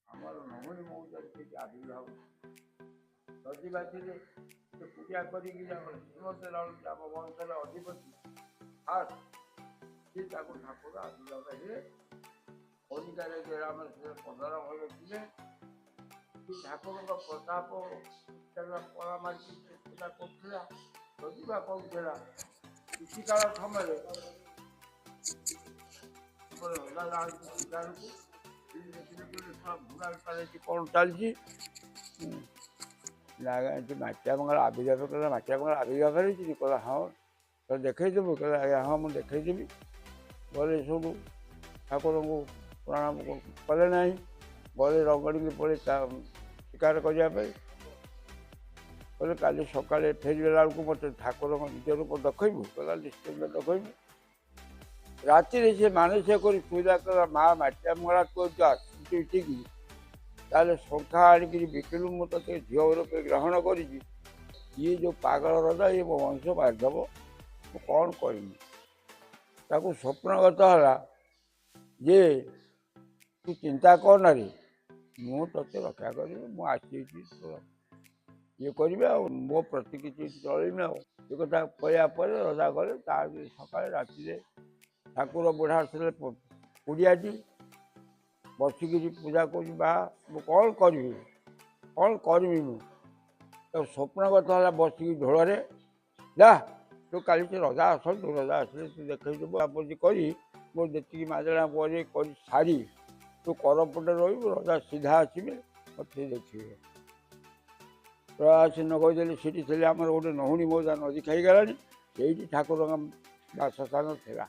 ଆମର ନହୁଣି ମଉଜାରେ ସେଠି ଆବିର୍ଭାବ ସଜିବାତିରେ ସେ ପୂଜା କରିକି ଆମର ଶ୍ରୀମନ୍ତ ରାଉତ ଆମ ବଂଶର ଅଧିପତି ଫାଷ୍ଟ ସିଏ ତାକୁ ଠାକୁର ଆବିର୍ଭାବ ହେଲେ କଣିକାରେ ଆମର ସେ 15 ଭଲ ଥିଲେ ସେ ଠାକୁରଙ୍କ ପ୍ରତାପ ପରାମାର୍ଜି ପୂଜା କରୁଥିଲା ସଜିବା କହୁଥିଲା କିଛି କାଳ ସମୟରେ କଣ ଚାଲିଛି ମାଟିଆ ମଙ୍ଗଳ ଆବିର୍ଭାବ କଲା ମାଟିଆ ମଙ୍ଗଳ ଆବିର୍ଭାବ ହେଇଛି କହିଲା ହଁ ତ ଦେଖେଇଦେବୁ କହିଲା ଆଜ୍ଞା ହଁ ମୁଁ ଦେଖେଇଦେବି ଗଲେ ସବୁ ଠାକୁରଙ୍କୁ ପ୍ରଣାମ କଲେ ନାହିଁ ଗଲେ ରଗଡ଼ିକି ପଳେଇ ତା ଶିକାର କରିବା ପାଇଁ କହିଲେ କାଲି ସକାଳେ ଫେରିଗଲା ବେଳକୁ ମୋତେ ଠାକୁରଙ୍କ ନିଜ ରୂପ ଦେଖେଇବୁ କହିଲା ନିଶ୍ଚିନ୍ତ ଦେଖେଇବୁ ରାତିରେ ସେ ମାନସିକ କରି ପୂଜା କଲା ମା ମାଟିଆ ମଙ୍ଗଳା ତୁ ଆସିଛୁ ଏଠିକି ତାହେଲେ ଶଙ୍ଖା ଆଣିକିରି ବିକିଲୁ ମୁଁ ତୋତେ ଝିଅ ରୂପେ ଗ୍ରହଣ କରିଛି ଇଏ ଯେଉଁ ପାଗଳ ରଜା ଇଏ ମୋ ବଂଶ ମାରିଦେବ ମୁଁ କ'ଣ କରିବି ତାକୁ ସ୍ୱପ୍ନଗତ ହେଲା ଯେ ତୁ ଚିନ୍ତା କରନାରେ ମୁଁ ତୋତେ ରକ୍ଷା କରିବି ମୁଁ ଆସିଛି ଇଏ କରିବି ଆଉ ମୋ ପ୍ରତି କିଛି ଚଳିବି ଆଉ ଏ କଥା କହିବା ପରେ ରଜା ଗଲେ ତା ସକାଳେ ରାତିରେ ଠାକୁର ବୁଢ଼ା ଆସିଲେ କୁଡ଼ିଆଟି ବସିକିରି ପୂଜା କରୁଛି ବା ମୁଁ କ'ଣ କରିବି ମୁଁ ତାକୁ ସ୍ୱପ୍ନଗତ ହେଲା ବସିକି ଢୋଳରେ ଯା ତୁ କାଲି ସେ ରଜା ଆସନ୍ତୁ ରଜା ଆସିଲେ ତୁ ଦେଖେଇଦେବୁ ଆପତ୍ତି କରି ମୁଁ ଯେତିକି ମାଜଣା ପରେ କରି ସାରି ତୁ କରପଟେ ରହିବୁ ରଜା ସିଧା ଆସିବେ ମୋତେ ଦେଖିବେ ରଜା ଆସି ନ କହିଦେଲି ସେଠି ଥିଲେ ଆମର ଗୋଟେ ନହୁଣି ମଉଜା ନଦୀ ଖାଇଗଲାଣି ସେଇଠି ଠାକୁରଙ୍କ ବାସସ୍ଥାନ ଥିଲା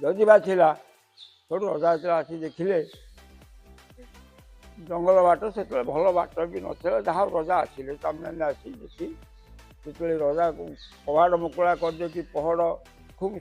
ଯଦି ବା ଥିଲା ସେଠୁ ରଜା ଯେତେବେଳେ ଆସି ଦେଖିଲେ ଜଙ୍ଗଲ ବାଟ ସେତେବେଳେ ଭଲ ବାଟ ବି ନଥିଲା ଯାହା ରଜା ଆସିଲେ ତାମାନେ ଆସି ଦେଖି ସେତେବେଳେ ରଜାକୁ କବାଟ ମୁକୁଳା କରିଦେଇକି ପହଡ଼ ଖୁବ୍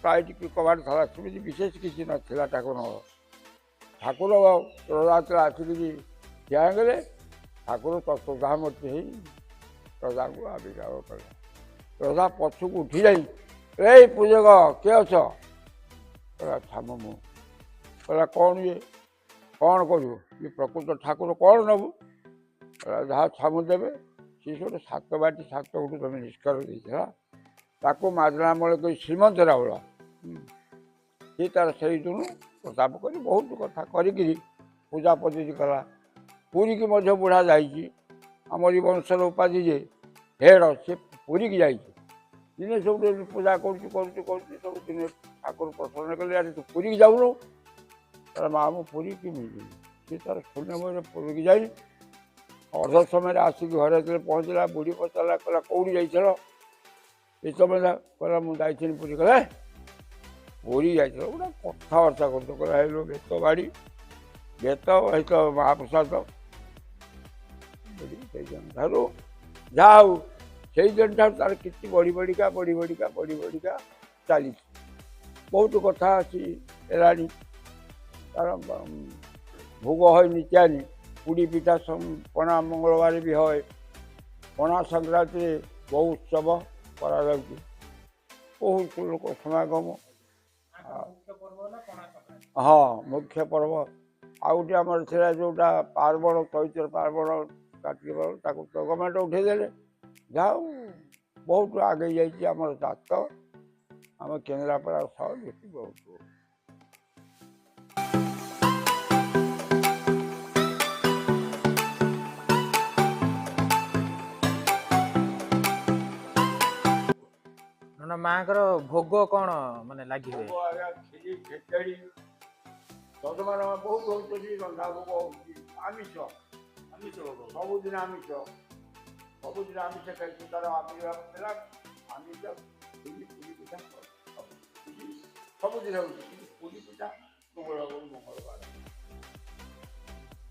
ଟାଇଟ୍ କବାଟ ଥିଲା ସେମିତି ବିଶେଷ କିଛି ନଥିଲା ଠାକୁରଙ୍କର ଠାକୁର ରଜା ଯେତେବେଳେ ଆସିକିରି ଠିଆ ହେଇଗଲେ ଠାକୁର ତତ୍ତ୍ୱଧାମୂର୍ତ୍ତି ହେଇ ରଜାକୁ ଆବିର୍ଭାବ କଲେ ରଜା ପଛକୁ ଉଠି ଯାଇ ଏଇ ପୂଜକ କିଏ ଅଛ କହିଲା ଛାମ ମୁଁ କହିଲା କ'ଣ ଇଏ କ'ଣ କରିବୁ ଇଏ ପ୍ରକୃତ ଠାକୁର କ'ଣ ନେବୁ କହିଲା ଯାହା ଛାମୁ ଦେବେ ସିଏ ଗୋଟେ 7 ବାଟି 7 ଗୁଣ୍ଠୁ ତମେ ନିଷ୍କାର ଦେଇଥିଲା ତାକୁ ମାଜଣା ମୂଳ କରି ଶ୍ରୀମନ୍ତ ରାଉଳ ସିଏ ତାର ସେଇ ଦିନୁ ପ୍ରତାପ କରି ବହୁତ କଥା କରିକିରି ପୂଜା ପଦ୍ଧତି କଲା ପୁରୀକି ମଧ୍ୟ ବୁଢ଼ା ଯାଇଛି ଆମରି ବଂଶର ଉପାଧି ଯେ ହେଡ଼ ସେ ପୁରୀକି ଯାଇଛି ଦିନେ ସବୁ ପୂଜା କରୁଛି ସବୁ ଦିନେ ଠାକୁର ପ୍ରସନ୍ନ କଲେ ଆରେ ତୁ ପୁରୀକି ଯାଉନୁ ତାର ମା ମୁଁ ପୁରୀ କେମିତି ଯିବି ସିଏ ତାର ଶୂନ୍ୟମୟରେ ପୁରୀକି ଯାଇ ଅର୍ଧ ସମୟରେ ଆସିକି ଘରେ ଯେତେବେଳେ ପହଞ୍ଚିଲା ବୁଢ଼ୀ ପଚାରିଲା କହିଲା କେଉଁଠି ଯାଇଥିଲ ଏ ସମୟ କହିଲା ମୁଁ ଯାଇଥିଲି ପୁରୀ କହିଲା ପୁରୀ ଯାଇଥିଲ ଗୋଟେ କଥାବାର୍ତ୍ତା କରୁଛ କହିଲା ହେଇଲୋ ବେତ ବାଡ଼ି ବେତ ହେଇତ ମହାପ୍ରସାଦ ଠାରୁ ଯାହା ହଉ ସେଇ ଦିନଠାରୁ ତାର କିଛି ବଢ଼ି ବଢ଼ିକା ଚାଲିଛି ବହୁତ କଥା ଅଛି ହେଲାଣି ତାର ଭୋଗ হয় ନିତ୍ୟାନି ପୁଡ଼ି ପିଠା ପଣା ମଙ୍ଗଳବାର ବି হয় ପଣା ସଂକ୍ରାନ୍ତିରେ ବହୁ ଉତ୍ସବ କରାଯାଉଛି ବହୁତ ଲୋକ ସମାଗମ ହଁ ମୁଖ୍ୟ ପର୍ବ ଆଉ ଗୋଟେ ଆମର ଥିଲା ଯେଉଁଟା ପାର୍ବଣ ଚୈତ୍ର ପାର୍ବଣ କାର୍ତ୍ତିକ ପାର୍ବଣ ତାକୁ ତ ଗଭର୍ଣ୍ଣମେଣ୍ଟ ଉଠେଇଦେଲେ ଯାହା ହଉ ବହୁତ ଆଗେଇ ଯାଇଛି ଆମର ଜାତ ଆମ କେନ୍ଦ୍ରାପଡ଼ା ସହ ବେଶୀ ବହୁତ ମାଙ୍କର ଭୋଗ କ'ଣ ମାନେ ଲାଗି ହୁଏ କ୍ଷୀରି ଖେଚେଡ଼ି ବର୍ତ୍ତମାନ ବହୁତ ହଉଛନ୍ତି ରନ୍ଧା ଭୋଗ ହଉଛି ଆମିଷ ସବୁଦିନ ଆମିଷ ଖାଇଛୁ ତାର ଆବିର୍ଭାବ ଥିଲା ଆମିଷ ପୁରୀ ପିଠା ସବୁଦିନ ହଉଛି କିନ୍ତୁ ପୁରୀ ପିଠା ମଙ୍ଗଳବାର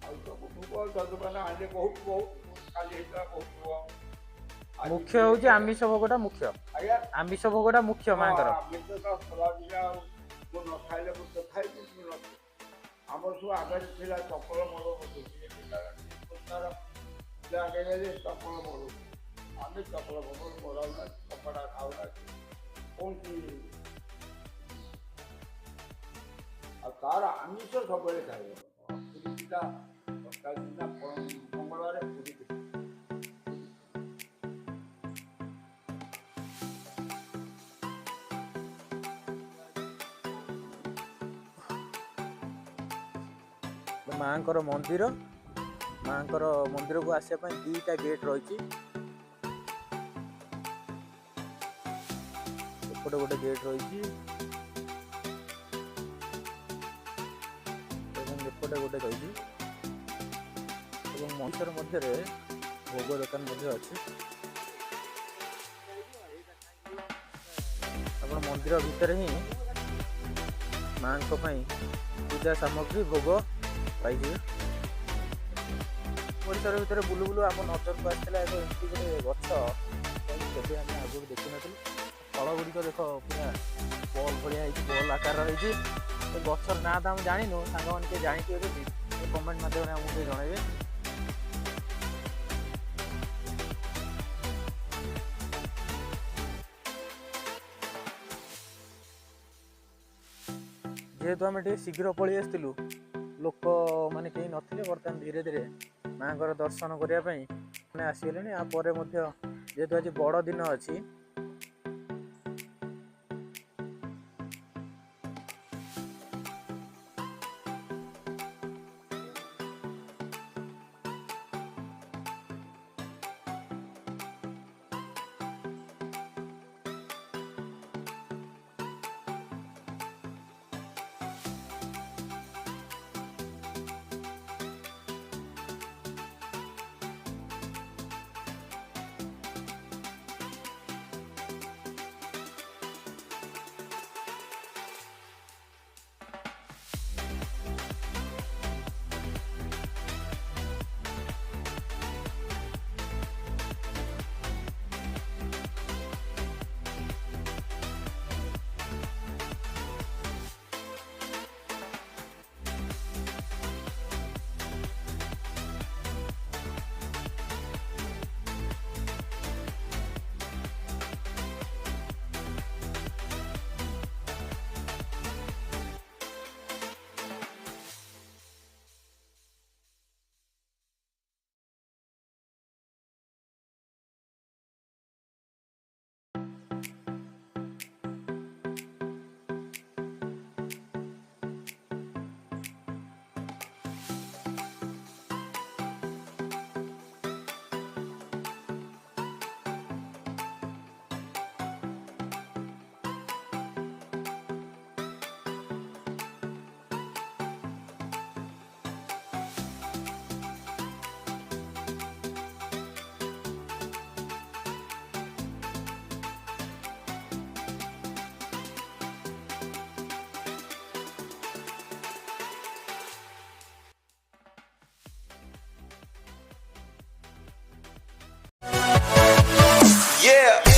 ଆଉ ସବୁ ଭୋଗ ଯଜମାନ ଆଣିଲେ ବହୁତ କାଲି ହେଇଥିଲା ବହୁତ ଭୋଗ ମୁଖ୍ୟ ହଉଛି ଆମିଷ ଭୋଗଟା ମୁଖ୍ୟ ଆଜ୍ଞା ଆମିଷ ଭୋଗଟା ମୁଖ୍ୟ ମାଙ୍କର ଆମିଷ ତ ଖରାଦିନ ଆଉ ମୁଁ ନ ଖାଇଲେ ମୁଁ ତ ଖାଇବି ଆମର ସବୁ ଆଗରେ ଥିଲା ଚପଲ ମଳ ଆଗେଇଲେ ଚପଲ ମଳୁ ଆମେ ଚପଲ ମଳାଉନା କପଡ଼ା ଖାଉନା କୌଣସି ଆଉ ତାର ଆମିଷ ସବୁବେଳେ ଖାଇବ ମଙ୍ଗଳବାର ପୁରୀ ଯିବି। ମାଙ୍କର ମନ୍ଦିର, ମାଙ୍କର ମନ୍ଦିରକୁ ଆସିବା ପାଇଁ ଦିଟା ଗେଟ୍ ରହିଛି। ଏପଟେ ଗୋଟେ ଗେଟ୍ ରହିଛି ଏବଂ ଏପଟେ ଗୋଟେ ରହିଛି ଏବଂ ମନ୍ଦିର ମଧ୍ୟରେ ଭୋଗ ଦୋକାନ ମଧ୍ୟ ଅଛି। ଆପଣ ମନ୍ଦିର ଭିତରେ ହିଁ ମାଙ୍କ ପାଇଁ ପୂଜା ସାମଗ୍ରୀ ଭୋଗ ପାଇଯିବେ। ପରିସର ଭିତରେ ବୁଲୁ ବୁଲୁ ଆମ ନଜରକୁ ଆସିଥିଲା ଏବେ ଏମିତି ଗୋଟେ ଗଛ, କେବେ ଆମେ ଆଗରୁ ଦେଖିନଥିଲୁ। ଫଳ ଗୁଡ଼ିକ ଦେଖ ପୁରା ବଲ୍ ଭଳିଆ ହେଇଛି, ବଲ୍ ଆକାରର ହେଇଛି। ଏ ଗଛର ନାଁ ତ ଆମେ ଜାଣିନୁ, ସାଙ୍ଗମାନେ କିଏ ଜାଣିଥିବେ ଯଦି କମେଣ୍ଟ ମାଧ୍ୟମରେ ଆମକୁ ଟିକେ ଜଣାଇବେ। ଯେହେତୁ ଆମେ ଟିକେ ଶୀଘ୍ର ପଳେଇ ଆସିଥିଲୁ, ଲୋକମାନେ କେହି ନଥିଲେ, ବର୍ତ୍ତମାନ ଧୀରେ ଧୀରେ ମାଙ୍କର ଦର୍ଶନ କରିବା ପାଇଁ ମାନେ ଆସିଗଲେଣି। ଆ ପରେ ମଧ୍ୟ ଯେହେତୁ ଆଜି ବଡ଼ ଦିନ ଅଛି, Yeah.